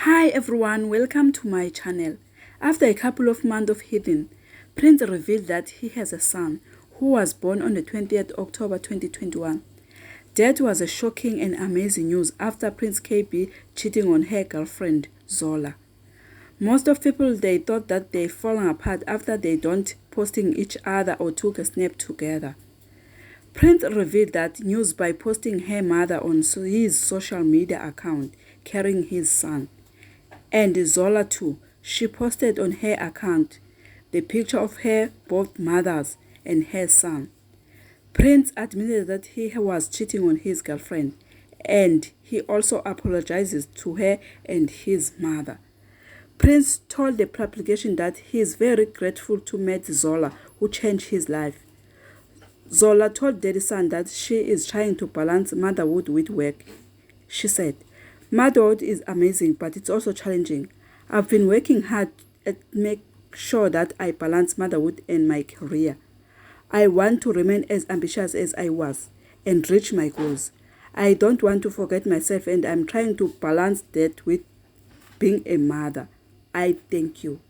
Hi everyone, welcome to my channel. After a couple of months of hiding, Prince revealed that he has a son who was born on the 20th October 2021. That was a shocking and amazing news after Prince KB cheating on her girlfriend Zola. Most of people they thought that they fallen apart after they don't posting each other or took a snap together. Prince revealed that news by posting her mother on his social media account carrying his son. And Zola too, she posted on her account the picture of her both mothers and her son. Prince admitted that he was cheating on his girlfriend and he also apologizes to her and his mother. Prince told the publication that he is very grateful to meet Zola, who changed his life. Zola told Daddy Son that she is trying to balance motherhood with work. She said, "Motherhood is amazing, but it's also challenging. I've been working hard to make sure that I balance motherhood and my career. I want to remain as ambitious as I was and reach my goals. I don't want to forget myself and I'm trying to balance that with being a mother. I thank you."